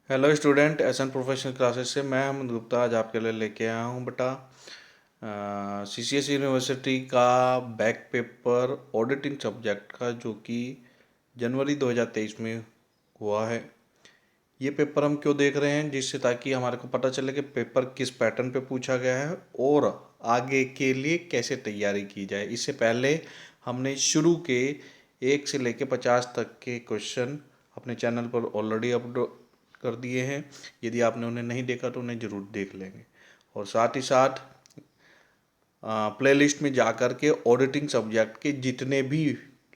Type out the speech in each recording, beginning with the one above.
Hello student, SN professional classes से मैं अहमद गुप्ता आज आपके लिए लेके आया हूँ बेटा सीसीएस यूनिवर्सिटी का बैक पेपर ऑडिटिंग सब्जेक्ट का, जो कि जनवरी 2023 में हुआ है। ये पेपर हम क्यों देख रहे हैं, जिससे ताकि हमारे को पता चले कि पेपर किस पैटर्न पे पूछा गया है और आगे के लिए कैसे तैयारी की जाए। इससे पहले हमने शुरू के 1 से लेकर 50 तक के क्वेश्चन अपने चैनल पर ऑलरेडी अपलोड कर दिए हैं। यदि आपने उन्हें नहीं देखा तो उन्हें ज़रूर देख लेंगे। और साथ ही साथ प्लेलिस्ट में जाकर के ऑडिटिंग सब्जेक्ट के जितने भी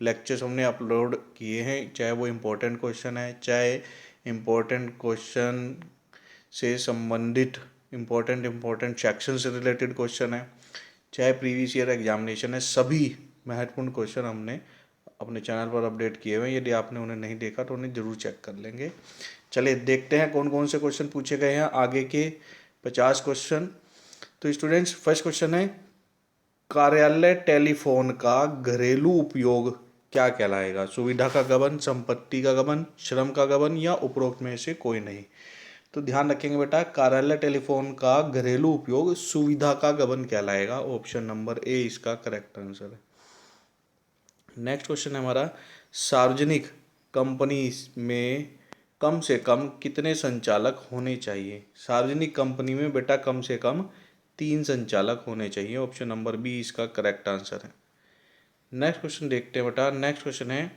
लेक्चर्स हमने अपलोड किए हैं, चाहे वो इम्पोर्टेंट क्वेश्चन है, चाहे इम्पोर्टेंट क्वेश्चन से संबंधित इम्पोर्टेंट सेक्शन से रिलेटेड क्वेश्चन है, चाहे प्रीवियस ईयर एग्जामिनेशन है, सभी महत्वपूर्ण क्वेश्चन हमने अपने चैनल पर अपडेट किए हुए हैं। यदि आपने उन्हें नहीं देखा तो उन्हें ज़रूर चेक कर लेंगे। चलिए देखते हैं कौन कौन से क्वेश्चन पूछे गए हैं आगे के 50 क्वेश्चन। तो स्टूडेंट्स, फर्स्ट क्वेश्चन है, कार्यालय टेलीफोन का घरेलू उपयोग क्या कहलाएगा? सुविधा का गबन, संपत्ति का गबन, श्रम का गबन या उपरोक्त में से कोई नहीं। तो ध्यान रखेंगे बेटा, कार्यालय टेलीफोन का घरेलू उपयोग सुविधा का गबन कहलाएगा। ऑप्शन नंबर ए इसका करेक्ट आंसर है। नेक्स्ट क्वेश्चन है हमारा, सार्वजनिक कंपनी में कम से कम कितने संचालक होने चाहिए? सार्वजनिक कंपनी में बेटा कम से कम 3 संचालक होने चाहिए। ऑप्शन नंबर बी इसका करेक्ट आंसर है। नेक्स्ट क्वेश्चन देखते हैं बेटा। नेक्स्ट क्वेश्चन है,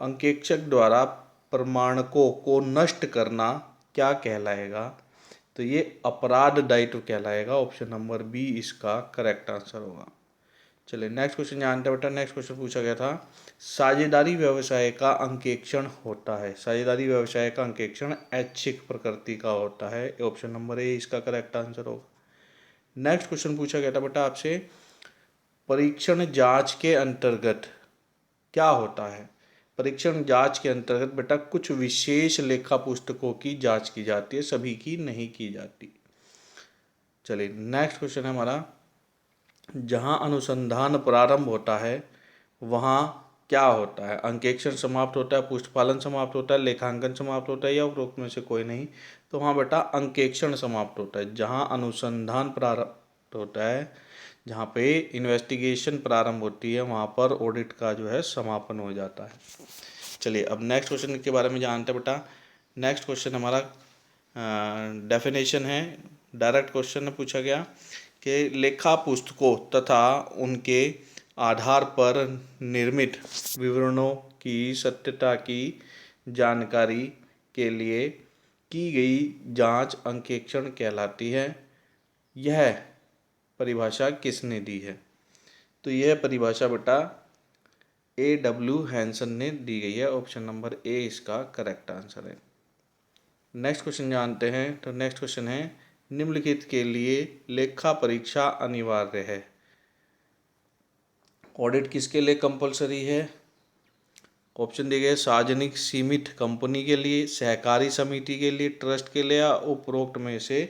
अंकेक्षक द्वारा प्रमाणकों को नष्ट करना क्या कहलाएगा? तो ये अपराध दायित्व कहलाएगा। ऑप्शन नंबर बी इसका करेक्ट आंसर होगा। चलिए नेक्स्ट क्वेश्चन जानते हैं बेटा। नेक्स्ट क्वेश्चन पूछा गया था, साझेदारी व्यवसाय का अंकेक्षण होता है। साझेदारी व्यवसाय का अंकेक्षण ऐच्छिक प्रकृति का होता है। ऑप्शन नंबर ए इसका करेक्ट आंसर होगा। नेक्स्ट क्वेश्चन पूछा गया था बेटा आपसे, परीक्षण जांच के अंतर्गत क्या होता है? परीक्षण जांच के अंतर्गत बेटा कुछ विशेष लेखा पुस्तकों की जांच की जाती है, सभी की नहीं की जाती। चलिए नेक्स्ट क्वेश्चन है हमारा, जहाँ अनुसंधान प्रारंभ होता है वहाँ क्या होता है? अंकेक्षण समाप्त होता है, पुष्टपालन समाप्त होता है, लेखांकन समाप्त होता है या उपरोक्त में से कोई नहीं। तो वहाँ बेटा अंकेक्षण समाप्त होता है। जहाँ अनुसंधान प्रारंभ होता है, जहाँ पे इन्वेस्टिगेशन प्रारंभ होती है, वहाँ पर ऑडिट का जो है समापन हो जाता है। चलिए अब नेक्स्ट क्वेश्चन के बारे में जानते हैं बेटा। नेक्स्ट क्वेश्चन हमारा डेफिनेशन है, डायरेक्ट क्वेश्चन में पूछा गया कि लेखा पुस्तकों तथा उनके आधार पर निर्मित विवरणों की सत्यता की जानकारी के लिए की गई जांच अंकेक्षण कहलाती है। यह परिभाषा किसने दी है? तो यह परिभाषा बेटा A.W. हैंसन ने दी गई है। ऑप्शन नंबर ए इसका करेक्ट आंसर है। नेक्स्ट क्वेश्चन जानते हैं। तो नेक्स्ट क्वेश्चन है, निम्नलिखित के लिए लेखा परीक्षा अनिवार्य है। ऑडिट किसके लिए कंपलसरी है? ऑप्शन दिए गए, सार्वजनिक सीमित कंपनी के लिए, सहकारी समिति के लिए, ट्रस्ट के लिए या उपरोक्त में से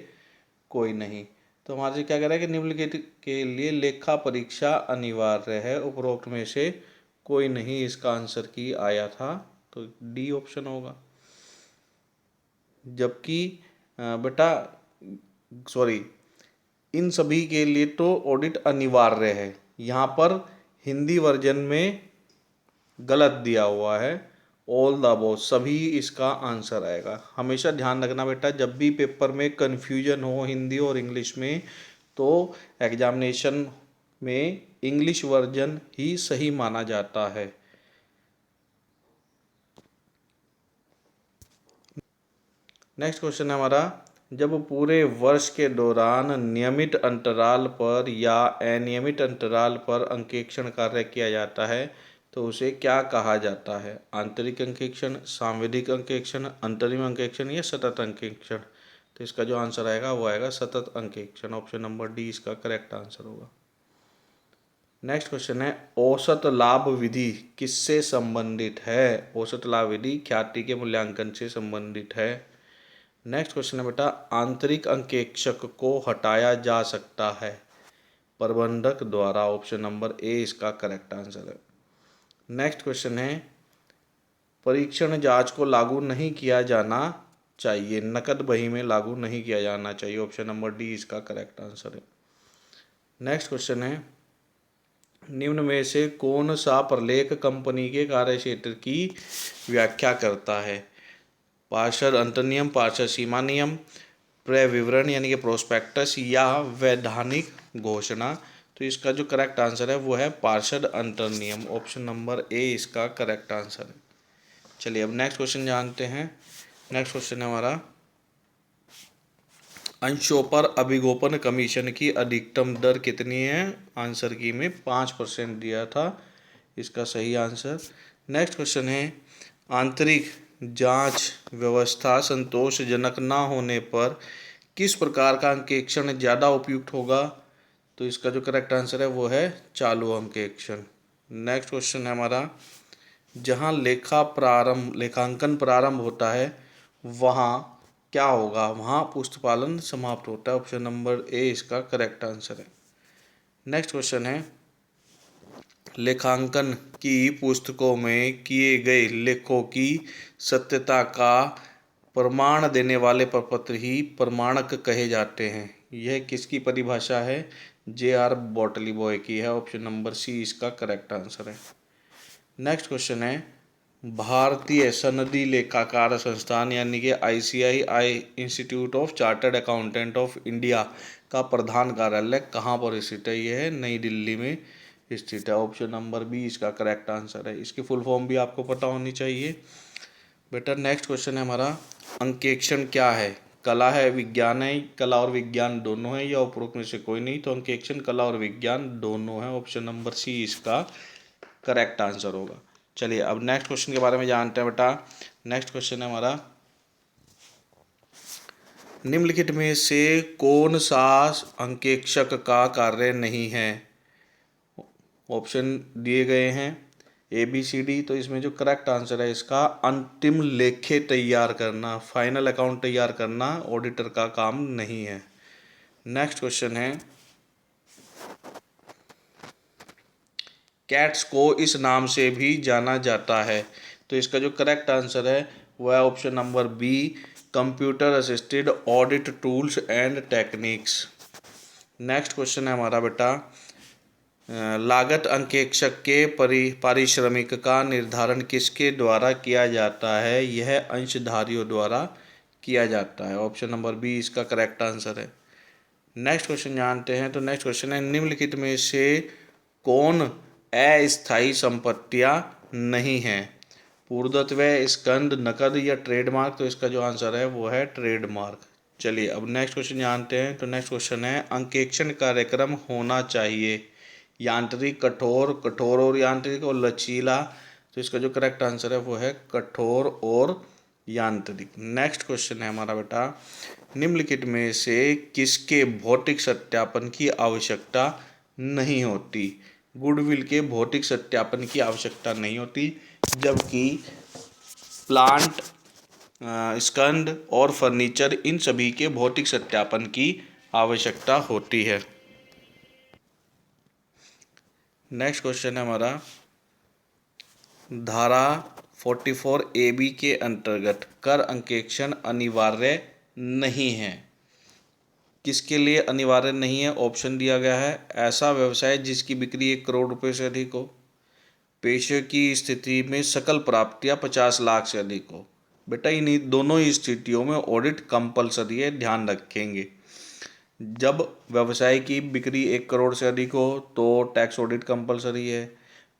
कोई नहीं। तो हमारे से क्या कह रहा है कि निम्नलिखित के लिए लेखा परीक्षा अनिवार्य है, उपरोक्त में से कोई नहीं इसका आंसर की आया था। तो डी ऑप्शन होगा। जबकि बेटा सॉरी, इन सभी के लिए तो ऑडिट अनिवार्य है। यहाँ पर हिंदी वर्जन में गलत दिया हुआ है, ऑल द अबव, सभी इसका आंसर आएगा। हमेशा ध्यान रखना बेटा, जब भी पेपर में कन्फ्यूजन हो हिंदी और इंग्लिश में, तो एग्जामिनेशन में इंग्लिश वर्जन ही सही माना जाता है। नेक्स्ट क्वेश्चन है हमारा, जब पूरे वर्ष के दौरान नियमित अंतराल पर या अनियमित अंतराल पर अंकेक्षण कार्य किया जाता है तो उसे क्या कहा जाता है? आंतरिक अंकेक्षण, सांविधिक अंकेक्षण, अंतरिम अंकेक्षण या सतत अंकेक्षण? तो इसका जो आंसर आएगा वो आएगा सतत अंकेक्षण। ऑप्शन नंबर डी इसका करेक्ट आंसर होगा। नेक्स्ट क्वेश्चन है, औसत लाभ विधि किससे संबंधित है? औसत लाभ विधि ख्याति के मूल्यांकन से संबंधित है। नेक्स्ट क्वेश्चन है बेटा, आंतरिक अंकेक्षक को हटाया जा सकता है प्रबंधक द्वारा। ऑप्शन नंबर ए इसका करेक्ट आंसर है। नेक्स्ट क्वेश्चन है, परीक्षण जांच को लागू नहीं किया जाना चाहिए, नकद बही में लागू नहीं किया जाना चाहिए। ऑप्शन नंबर डी इसका करेक्ट आंसर है। नेक्स्ट क्वेश्चन है, निम्न में से कौन सा प्रलेख कंपनी के कार्यक्षेत्र की व्याख्या करता है? पार्षद अंतर्नियम, पार्षद सीमा नियम, प्रविवरण यानी कि प्रोस्पेक्टस, या वैधानिक घोषणा। तो इसका जो करेक्ट आंसर है वो है पार्षद अंतर्नियम। ऑप्शन नंबर ए इसका करेक्ट आंसर है। चलिए अब नेक्स्ट क्वेश्चन जानते हैं। नेक्स्ट क्वेश्चन है हमारा, अंशों पर अभिगोपन कमीशन की अधिकतम दर कितनी है? आंसर की में 5% दिया था इसका सही आंसर। नेक्स्ट क्वेश्चन है, आंतरिक जांच व्यवस्था संतोषजनक न होने पर किस प्रकार का अंकेक्षण ज़्यादा उपयुक्त होगा? तो इसका जो करेक्ट आंसर है वो है चालू अंकेक्षण। नेक्स्ट क्वेश्चन है हमारा, जहाँ लेखांकन प्रारंभ होता है वहाँ क्या होगा? वहाँ पुस्तपालन समाप्त होता है। ऑप्शन नंबर ए इसका करेक्ट आंसर है। नेक्स्ट क्वेश्चन है, लेखांकन की पुस्तकों में किए गए लेखों की सत्यता का प्रमाण देने वाले प्रपत्र ही प्रमाणक कहे जाते हैं। यह किसकी परिभाषा है? जे.आर. बॉटलीबॉय की है। ऑप्शन नंबर सी इसका करेक्ट आंसर है। नेक्स्ट क्वेश्चन है, भारतीय सनदी लेखाकार संस्थान यानी कि ICAI institute of chartered accountant of India का प्रधान कार्यालय कहाँ पर स्थित है? यह है नई दिल्ली में स्थित है। ऑप्शन नंबर बी इसका करेक्ट आंसर है। इसकी फुल फॉर्म भी आपको पता होनी चाहिए बेटा। नेक्स्ट क्वेश्चन है हमारा, अंकेक्षण क्या है? कला है, विज्ञान है, कला और विज्ञान दोनों है, या उपरोक्त में से कोई नहीं? तो अंकेक्षण कला और विज्ञान दोनों है। ऑप्शन नंबर सी इसका करेक्ट आंसर होगा। चलिए अब नेक्स्ट क्वेश्चन के बारे में जानते हैं बेटा। नेक्स्ट क्वेश्चन है हमारा, निम्नलिखित में से कौन सा अंकेक्षक का कार्य नहीं है? ऑप्शन दिए गए हैं ABCD। तो इसमें जो करेक्ट आंसर है इसका अंतिम लेखे तैयार करना, फाइनल अकाउंट तैयार करना ऑडिटर का काम नहीं है। नेक्स्ट क्वेश्चन है, कैट्स को इस नाम से भी जाना जाता है। तो इसका जो करेक्ट आंसर है वह है option number B, computer assisted audit tools and techniques. Next question है हमारा बेटा, लागत अंकेक्षक के पारिश्रमिक का निर्धारण किसके द्वारा किया जाता है? यह अंशधारियों द्वारा किया जाता है। ऑप्शन नंबर बी इसका करेक्ट आंसर है। नेक्स्ट क्वेश्चन जानते हैं। तो नेक्स्ट क्वेश्चन है, निम्नलिखित में से कौन अस्थायी संपत्तियां नहीं हैं? पूर्णत्व, स्कंद, नकद या ट्रेडमार्क? तो इसका जो आंसर है वो है ट्रेडमार्क। चलिए अब नेक्स्ट क्वेश्चन जानते हैं। तो नेक्स्ट क्वेश्चन है, अंकेक्षण कार्यक्रम होना चाहिए यांत्रिक, कठोर, कठोर और यांत्रिक, और लचीला? तो इसका जो करेक्ट आंसर है वो है कठोर और यांत्रिक। नेक्स्ट क्वेश्चन है हमारा बेटा, निम्नलिखित में से किसके भौतिक सत्यापन की आवश्यकता नहीं होती? गुडविल के भौतिक सत्यापन की आवश्यकता नहीं होती, जबकि प्लांट, स्कंद और फर्नीचर इन सभी के भौतिक सत्यापन की आवश्यकता होती है। नेक्स्ट क्वेश्चन है हमारा, धारा 44AB के अंतर्गत कर अंकेक्षण अनिवार्य नहीं है। किसके लिए अनिवार्य नहीं है? ऑप्शन दिया गया है, ऐसा व्यवसाय जिसकी बिक्री 1 करोड़ रुपए से अधिक हो, पेशे की स्थिति में सकल प्राप्तियां 50 लाख से अधिक हो। बेटा इन दोनों ही स्थितियों में ऑडिट कंपलसरी है, ध्यान रखेंगे। जब व्यवसाय की बिक्री 1 करोड़ से अधिक हो तो टैक्स ऑडिट कंपलसरी है।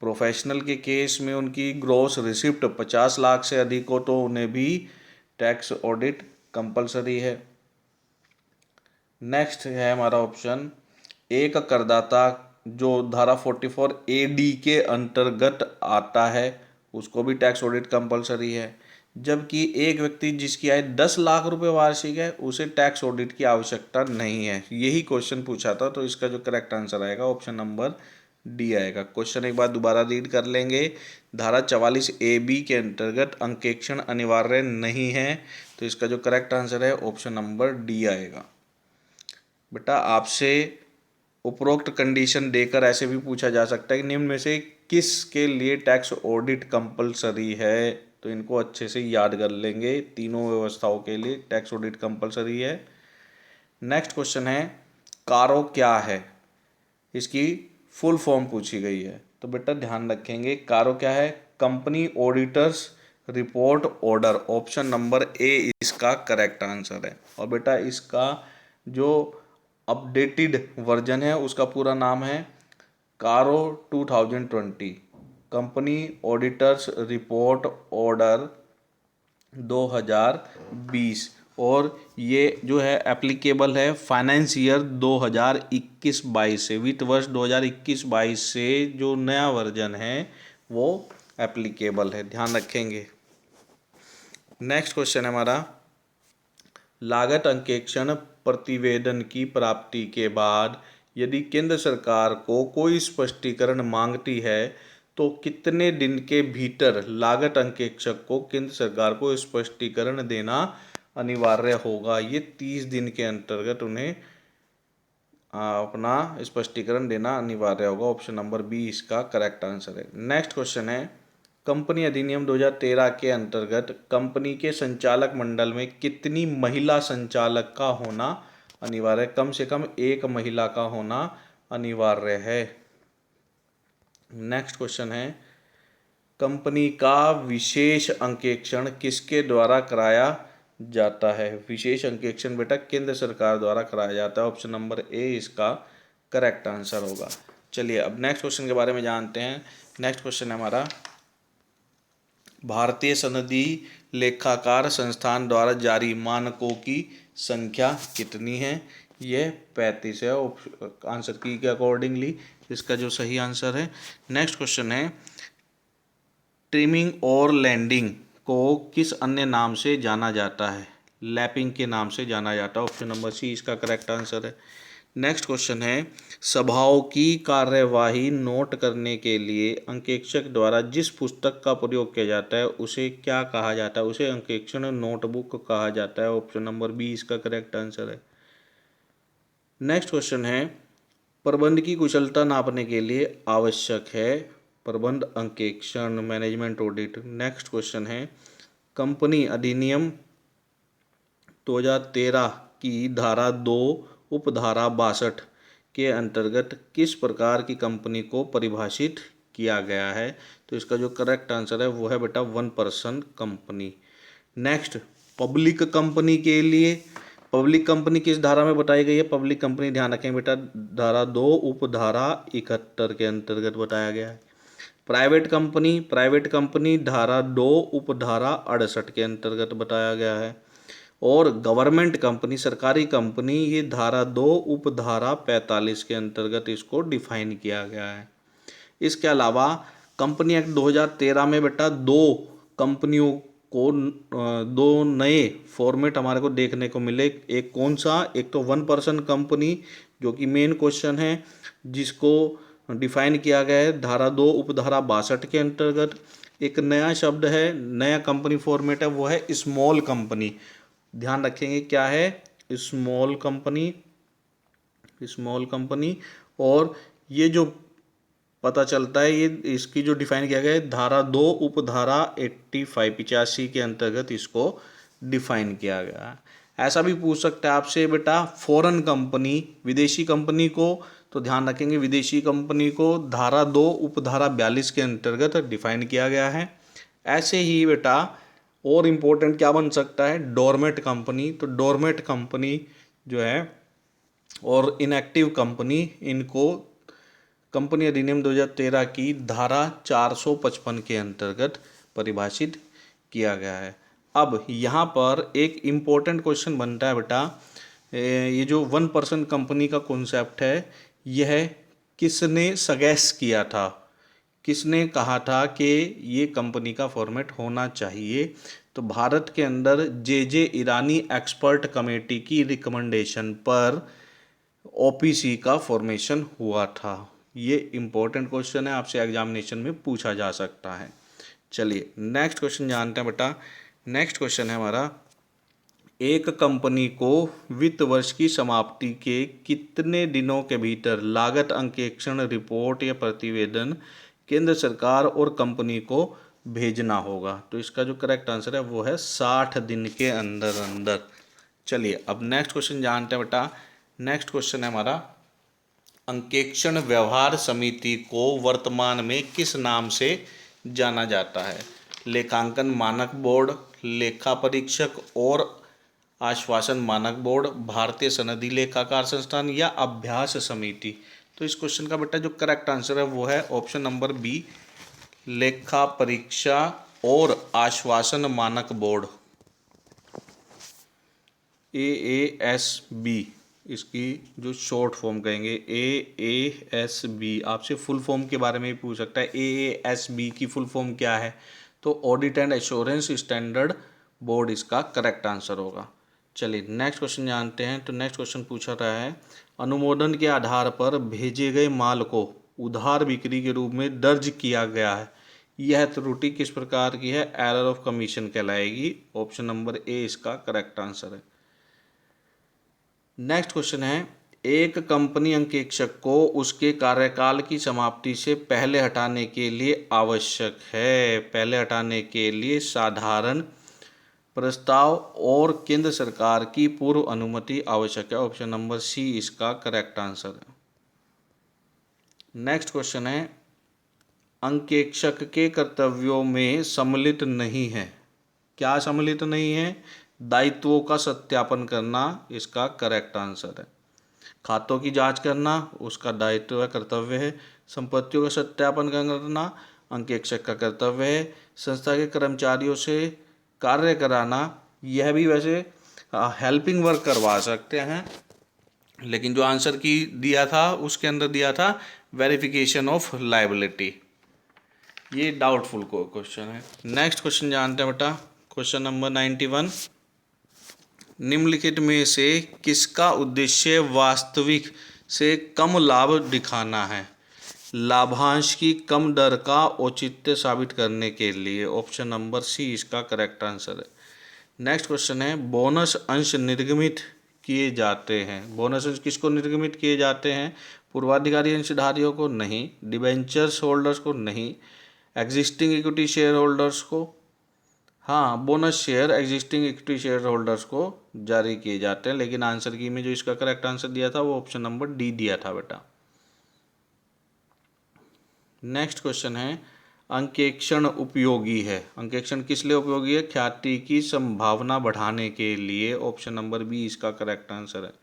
प्रोफेशनल के केस में उनकी ग्रॉस रिसिप्ट 50 लाख से अधिक हो तो उन्हें भी टैक्स ऑडिट कंपलसरी है। नेक्स्ट है हमारा ऑप्शन, एक करदाता जो धारा 44AD के अंतर्गत आता है उसको भी टैक्स ऑडिट कंपलसरी है, जबकि एक व्यक्ति जिसकी आय 10 लाख रुपए वार्षिक है उसे टैक्स ऑडिट की आवश्यकता नहीं है। यही क्वेश्चन पूछा था, तो इसका जो करेक्ट आंसर आएगा ऑप्शन नंबर डी आएगा। क्वेश्चन एक बार दोबारा रीड कर लेंगे। धारा 44AB के अंतर्गत अंकेक्षण अनिवार्य नहीं है, तो इसका जो करेक्ट आंसर है ऑप्शन नंबर डी आएगा। बेटा आपसे उपरोक्त कंडीशन देकर ऐसे भी पूछा जा सकता है कि निम्न में से किस के लिए टैक्स ऑडिट कंपलसरी है? तो इनको अच्छे से याद कर लेंगे। तीनों व्यवस्थाओं के लिए टैक्स ऑडिट कंपलसरी है। नेक्स्ट क्वेश्चन है कारो क्या है, इसकी फुल फॉर्म पूछी गई है। तो बेटा ध्यान रखेंगे कारो क्या है, company auditors report order. Option number A इसका करेक्ट आंसर है। और बेटा इसका जो अपडेटेड वर्जन है उसका पूरा नाम है कारो 2020 कंपनी ऑडिटर्स रिपोर्ट ऑर्डर 2020। और ये जो है एप्लीकेबल है फाइनेंस ईयर 2021-22 से, वित्त वर्ष 2021-22 से जो नया वर्जन है वो एप्लीकेबल है, ध्यान रखेंगे। नेक्स्ट क्वेश्चन है हमारा लागत अंकेक्षण प्रतिवेदन की प्राप्ति के बाद यदि केंद्र सरकार को कोई स्पष्टीकरण मांगती है तो कितने दिन के भीतर लागत अंकेक्षक को केंद्र सरकार को स्पष्टीकरण देना अनिवार्य होगा। ये 30 दिन के अंतर्गत उन्हें अपना स्पष्टीकरण देना अनिवार्य होगा। ऑप्शन नंबर बी इसका करेक्ट आंसर है। नेक्स्ट क्वेश्चन है कंपनी अधिनियम 2013 के अंतर्गत कंपनी के संचालक मंडल में कितनी महिला संचालक का होना अनिवार्य है? कम से कम एक महिला का होना अनिवार्य है। नेक्स्ट क्वेश्चन है कंपनी का विशेष अंकेक्षण किसके द्वारा कराया जाता है? विशेष अंकेक्षण बेटा केंद्र सरकार द्वारा कराया जाता है। ऑप्शन नंबर ए इसका करेक्ट आंसर होगा। चलिए अब नेक्स्ट क्वेश्चन के बारे में जानते हैं। नेक्स्ट क्वेश्चन है हमारा भारतीय सनदी लेखाकार संस्थान द्वारा जारी मानकों की संख्या कितनी है? यह 35 है आंसर की के अकॉर्डिंगली, इसका जो सही आंसर है। नेक्स्ट क्वेश्चन है ट्रिमिंग और लैंडिंग को किस अन्य नाम से जाना जाता है? लैपिंग के नाम से जाना जाता है। ऑप्शन नंबर सी इसका करेक्ट आंसर है। नेक्स्ट क्वेश्चन है सभाओं की कार्यवाही नोट करने के लिए अंकेक्षक द्वारा जिस पुस्तक का प्रयोग किया जाता है उसे क्या कहा जाता है? उसे अंकेक्षण नोटबुक कहा जाता है। ऑप्शन नंबर बी इसका करेक्ट आंसर है। नेक्स्ट क्वेश्चन है प्रबंध की कुशलता नापने के लिए आवश्यक है प्रबंध अंकेक्षण मैनेजमेंट ऑडिट। नेक्स्ट क्वेश्चन है कंपनी अधिनियम 2013 की धारा 2 उपधारा 62 के अंतर्गत किस प्रकार की कंपनी को परिभाषित किया गया है? तो इसका जो करेक्ट आंसर है वो है बेटा 1 person company. Next public company के लिए पब्लिक कंपनी किस धारा में बताई गई है? पब्लिक कंपनी ध्यान रखें बेटा धारा 2 उपधारा 71 के अंतर्गत बताया गया है। प्राइवेट कंपनी धारा 2 उपधारा 68 के अंतर्गत बताया गया है। और गवर्नमेंट कंपनी सरकारी कंपनी ये धारा 2 उपधारा 45 के अंतर्गत इसको डिफाइन किया गया है। इसके अलावा कंपनी एक्ट 2013 में बेटा दो कंपनियों को दो नए फॉर्मेट हमारे को देखने को मिले। एक कौन सा? एक तो 1 पर्सन कंपनी जो कि मेन क्वेश्चन है जिसको डिफाइन किया गया है धारा 2 उपधारा 62 के अंतर्गत। एक नया शब्द है नया कंपनी फॉर्मेट है वो है स्मॉल कंपनी। ध्यान रखेंगे क्या है स्मॉल कंपनी। और ये जो पता चलता है ये इसकी जो डिफाइन किया गया है धारा 2 उपधारा 85 के अंतर्गत इसको डिफाइन किया गया है। ऐसा भी पूछ सकता है आपसे बेटा फॉरेन कंपनी विदेशी कंपनी को, तो ध्यान रखेंगे विदेशी कंपनी को धारा 2 उपधारा 42 के अंतर्गत डिफाइन किया गया है। ऐसे ही बेटा और इम्पोर्टेंट क्या बन सकता है डोरमेट कंपनी। तो डोरमेट कंपनी जो है और इनएक्टिव कंपनी इनको कंपनी अधिनियम 2013 की धारा 455 के अंतर्गत परिभाषित किया गया है। अब यहाँ पर एक इम्पोर्टेंट क्वेश्चन बनता है बेटा ये जो 1 पर्सन कंपनी का कॉन्सेप्ट है यह किसने सजेस्ट किया था? किसने कहा था कि ये कंपनी का फॉर्मेट होना चाहिए? तो भारत के अंदर जे ईरानी एक्सपर्ट कमेटी की रिकमेंडेशन पर ओपीसी का फॉर्मेशन हुआ था। ये इम्पोर्टेंट क्वेश्चन है आपसे एग्जामिनेशन में पूछा जा सकता है। चलिए नेक्स्ट क्वेश्चन जानते हैं बेटा। नेक्स्ट क्वेश्चन है हमारा एक कंपनी को वित्त वर्ष की समाप्ति के कितने दिनों के भीतर लागत अंकेक्षण रिपोर्ट या प्रतिवेदन केंद्र सरकार और कंपनी को भेजना होगा। तो इसका जो करेक्ट आंसर है वो है 60 दिन के अंदर अंदर। चलिए अब नेक्स्ट क्वेश्चन जानते हैं बेटा। नेक्स्ट क्वेश्चन है हमारा, अंकेक्षण व्यवहार समिति को वर्तमान में किस नाम से जाना जाता है? लेखांकन मानक बोर्ड, लेखा परीक्षक और आश्वासन मानक बोर्ड, भारतीय सनदी लेखाकार संस्थान या अभ्यास समिति। तो इस क्वेश्चन का बेटा जो करेक्ट आंसर है वो है ऑप्शन नंबर बी, लेखा परीक्षा और आश्वासन मानक बोर्ड, AASB। इसकी जो शॉर्ट फॉर्म कहेंगे AASB। आपसे फुल फॉर्म के बारे में भी पूछ सकता है, AASB की फुल फॉर्म क्या है? तो audit and assurance standard board इसका करेक्ट आंसर होगा। चलिए नेक्स्ट क्वेश्चन जानते हैं। तो नेक्स्ट क्वेश्चन पूछा रहा है, अनुमोदन के आधार पर भेजे गए माल को उधार बिक्री के रूप में दर्ज किया गया है, यह त्रुटि किस प्रकार की है? एरर ऑफ कमीशन कहलाएगी। ऑप्शन नंबर ए इसका करेक्ट आंसर है। नेक्स्ट क्वेश्चन है, एक कंपनी अंकेक्षक को उसके कार्यकाल की समाप्ति से पहले हटाने के लिए आवश्यक है, पहले हटाने के लिए साधारण प्रस्ताव और केंद्र सरकार की पूर्व अनुमति आवश्यक है। ऑप्शन नंबर सी इसका करेक्ट आंसर है। नेक्स्ट क्वेश्चन है, अंकेक्षक के कर्तव्यों में सम्मिलित नहीं है, क्या सम्मिलित नहीं है? दायित्वों का सत्यापन करना इसका करेक्ट आंसर है। खातों की जांच करना उसका दायित्व है, कर्तव्य है। संपत्तियों का सत्यापन करना अंकेक्षक का कर्तव्य है। संस्था के कर्मचारियों से कार्य कराना, यह भी वैसे हेल्पिंग वर्क करवा सकते हैं, लेकिन जो आंसर की दिया था उसके अंदर दिया था वेरिफिकेशन ऑफ लायबिलिटी। ये डाउटफुल क्वेश्चन है। नेक्स्ट क्वेश्चन जानते हैं बेटा, क्वेश्चन नंबर 91, निम्नलिखित में से किसका उद्देश्य वास्तविक से कम लाभ दिखाना है? लाभांश की कम दर का औचित्य साबित करने के लिए। ऑप्शन नंबर सी इसका करेक्ट आंसर है। नेक्स्ट क्वेश्चन है, बोनस अंश निर्गमित किए जाते हैं, बोनस अंश किसको निर्गमित किए जाते हैं? पूर्वाधिकारी अंशधारियों को नहीं, डिबेंचर्स होल्डर्स को नहीं, एग्जिस्टिंग इक्विटी शेयर होल्डर्स को, हाँ bonus share existing equity share holders को जारी किए जाते हैं। लेकिन आंसर की में जो इसका करेक्ट आंसर दिया था वो ऑप्शन नंबर डी दिया था बेटा। नेक्स्ट क्वेश्चन है, अंकेक्षण उपयोगी है, अंकेक्षण किस लिए उपयोगी है? ख्याति की संभावना बढ़ाने के लिए। ऑप्शन नंबर बी इसका करेक्ट आंसर है।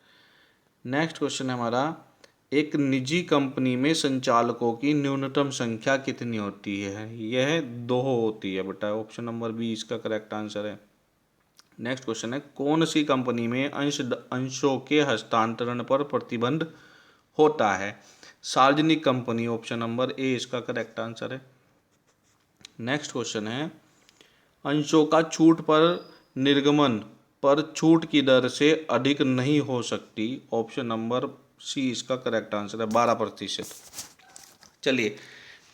नेक्स्ट क्वेश्चन है हमारा, एक निजी कंपनी में संचालकों की न्यूनतम संख्या कितनी होती है? यह 2 होती है बेटा। ऑप्शन नंबर बी इसका करेक्ट आंसर है। नेक्स्ट क्वेश्चन है, कौन सी कंपनी में अंशों के हस्तांतरण पर प्रतिबंध होता है? सार्वजनिक कंपनी। ऑप्शन नंबर ए इसका करेक्ट आंसर है। नेक्स्ट क्वेश्चन है, अंशों का छूट पर निर्गमन पर छूट की दर से अधिक नहीं हो सकती। ऑप्शन नंबर सी इसका करेक्ट आंसर है, 12%। चलिए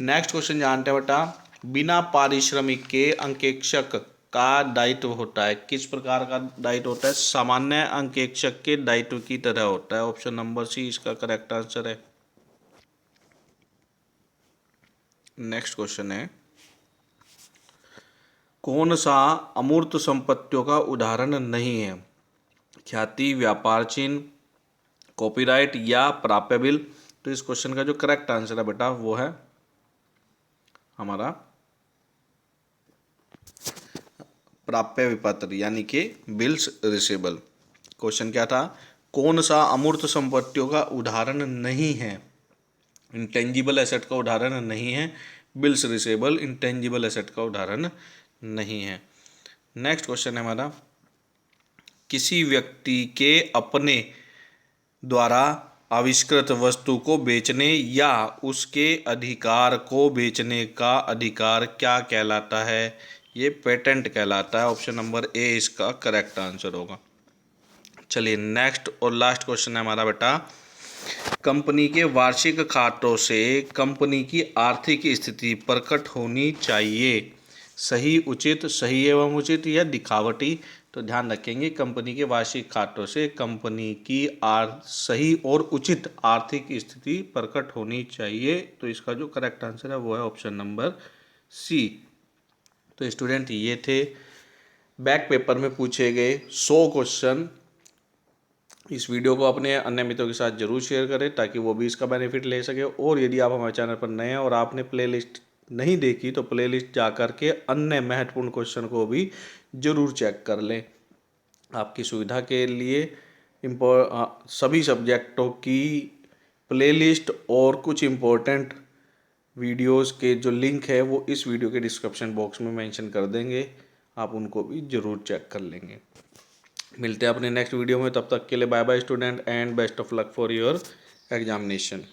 नेक्स्ट क्वेश्चन जानते हैं बेटा, बिना पारिश्रमिक के अंकेक्षक का दायित्व होता है, किस प्रकार का दायित्व होता है? सामान्य अंकेक्षक के दायित्व की तरह होता है। ऑप्शन नंबर सी इसका करेक्ट आंसर है। नेक्स्ट क्वेश्चन है, कौन सा अमूर्त संपत्तियों का उदाहरण नहीं है? ख्याति, व्यापार चिन्ह, कॉपीराइट या प्राप्य बिल। तो इस क्वेश्चन का जो करेक्ट आंसर है बेटा वो है हमारा प्राप्य विपत्र यानी कि बिल्स रिसेबल। क्वेश्चन क्या था? कौन सा अमूर्त संपत्तियों का उदाहरण नहीं है? इंटेंजिबल एसेट का उदाहरण नहीं है, बिल्स रिसेबल इंटेंजिबल एसेट का उदाहरण नहीं है। नेक्स्ट क्वेश्चन है हमारा, किसी व्यक्ति के अपने द्वारा आविष्कृत वस्तु को बेचने या उसके अधिकार को बेचने का अधिकार क्या कहलाता है? ये पेटेंट कहलाता है। ऑप्शन नंबर ए इसका करेक्ट आंसर होगा। चलिए नेक्स्ट और लास्ट क्वेश्चन है हमारा बेटा, कंपनी के वार्षिक खातों से कंपनी की आर्थिक स्थिति प्रकट होनी चाहिए, सही, उचित, सही एवं उचित या दिखावटी? तो ध्यान रखेंगे, कंपनी के वार्षिक खातों से कंपनी की सही और उचित आर्थिक स्थिति प्रकट होनी चाहिए। तो इसका जो करेक्ट आंसर है वो है ऑप्शन नंबर सी। तो स्टूडेंट ये थे बैक पेपर में पूछे गए 100 क्वेश्चन। इस वीडियो को अपने अन्य मित्रों के साथ जरूर शेयर करें ताकि वो भी इसका बेनिफिट ले सके। और यदि आप हमारे चैनल पर नए हैं और आपने प्लेलिस्ट नहीं देखी तो प्लेलिस्ट जा कर के अन्य महत्वपूर्ण क्वेश्चन को भी जरूर चेक कर लें। आपकी सुविधा के लिए सभी सब्जेक्टों की प्लेलिस्ट और कुछ इम्पोर्टेंट वीडियोस के जो लिंक है वो इस वीडियो के डिस्क्रिप्शन बॉक्स में मेंशन कर देंगे, आप उनको भी ज़रूर चेक कर लेंगे। मिलते हैं अपने नेक्स्ट वीडियो में, तब तक के लिए bye bye student and best of luck for your examination.